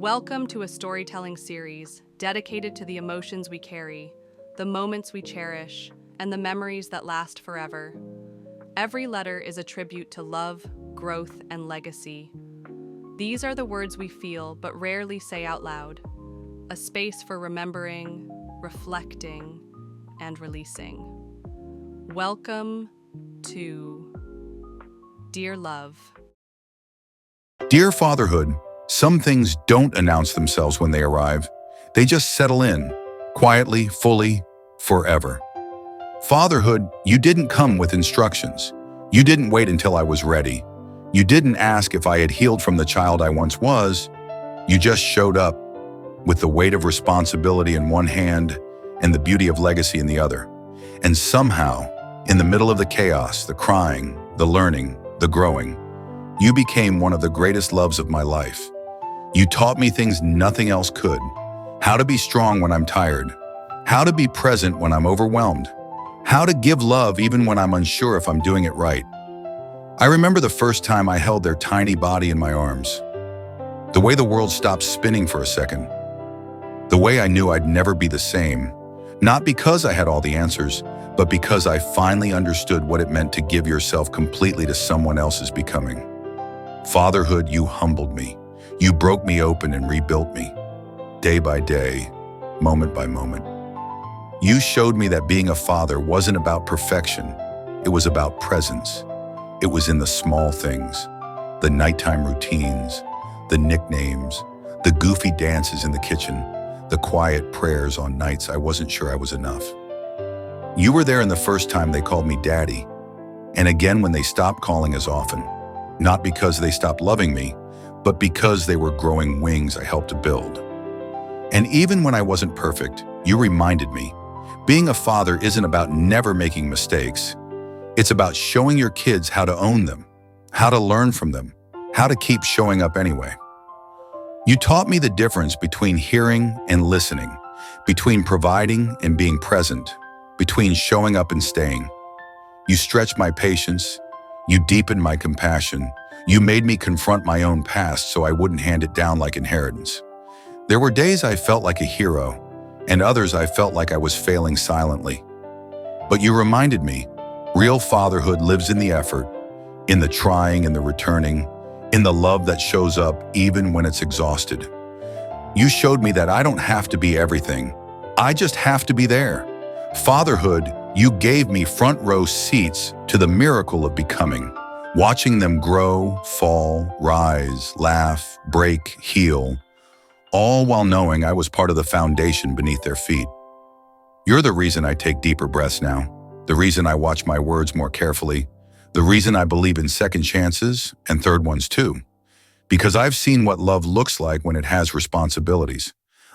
Welcome to a storytelling series dedicated to the emotions we carry, the moments we cherish, and the memories that last forever. Every letter is a tribute to love, growth, and legacy. These are the words we feel but rarely say out loud, a space for remembering, reflecting, and releasing. Welcome to Dear Love. Dear Fatherhood, some things don't announce themselves when they arrive. They just settle in, quietly, fully, forever. Fatherhood, you didn't come with instructions. You didn't wait until I was ready. You didn't ask if I had healed from the child I once was. You just showed up with the weight of responsibility in one hand and the beauty of legacy in the other. And somehow, in the middle of the chaos, the crying, the learning, the growing, you became one of the greatest loves of my life. You taught me things nothing else could. How to be strong when I'm tired. How to be present when I'm overwhelmed. How to give love even when I'm unsure if I'm doing it right. I remember the first time I held their tiny body in my arms. The way the world stopped spinning for a second. The way I knew I'd never be the same. Not because I had all the answers, but because I finally understood what it meant to give yourself completely to someone else's becoming. Fatherhood, you humbled me. You broke me open and rebuilt me, day by day, moment by moment. You showed me that being a father wasn't about perfection. It was about presence. It was in the small things, the nighttime routines, the nicknames, the goofy dances in the kitchen, the quiet prayers on nights I wasn't sure I was enough. You were there in the first time they called me Daddy, and again when they stopped calling as often, not because they stopped loving me, but because they were growing wings I helped to build. And even when I wasn't perfect, you reminded me, being a father isn't about never making mistakes. It's about showing your kids how to own them, how to learn from them, how to keep showing up anyway. You taught me the difference between hearing and listening, between providing and being present, between showing up and staying. You stretched my patience, you deepened my compassion, you made me confront my own past so I wouldn't hand it down like inheritance. There were days I felt like a hero, and others I felt like I was failing silently. But you reminded me, real fatherhood lives in the effort, in the trying and the returning, in the love that shows up even when it's exhausted. You showed me that I don't have to be everything. I just have to be there. Fatherhood, you gave me front row seats to the miracle of becoming, watching them grow, fall, rise, laugh, break, heal, all while knowing I was part of the foundation beneath their feet. You're the reason I take deeper breaths now, the reason I watch my words more carefully, the reason I believe in second chances and third ones too. Because I've seen what love looks like when it has responsibilities.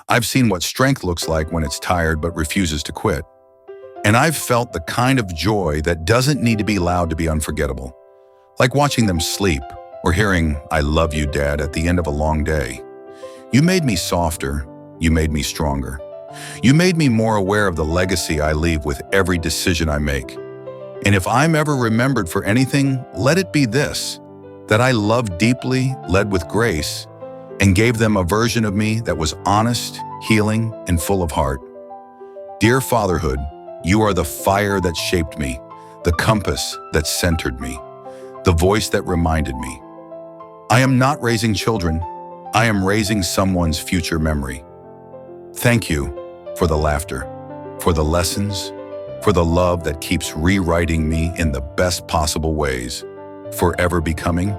I've seen what strength looks like when it's tired but refuses to quit. And I've felt the kind of joy that doesn't need to be loud to be unforgettable. Like watching them sleep or hearing, "I love you, Dad," at the end of a long day. You made me softer. You made me stronger. You made me more aware of the legacy I leave with every decision I make. And if I'm ever remembered for anything, let it be this, that I loved deeply, led with grace, and gave them a version of me that was honest, healing, and full of heart. Dear Fatherhood, you are the fire that shaped me, the compass that centered me, the voice that reminded me. I am not raising children. I am raising someone's future memory. Thank you for the laughter, for the lessons, for the love that keeps rewriting me in the best possible ways, forever becoming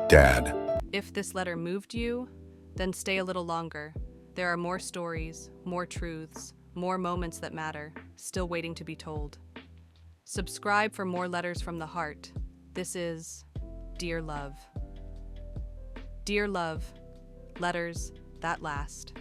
Dad. If this letter moved you, then stay a little longer. There are more stories, more truths, more moments that matter, still waiting to be told. Subscribe for more letters from the heart. This is Dear Love. Dear Love, letters that last.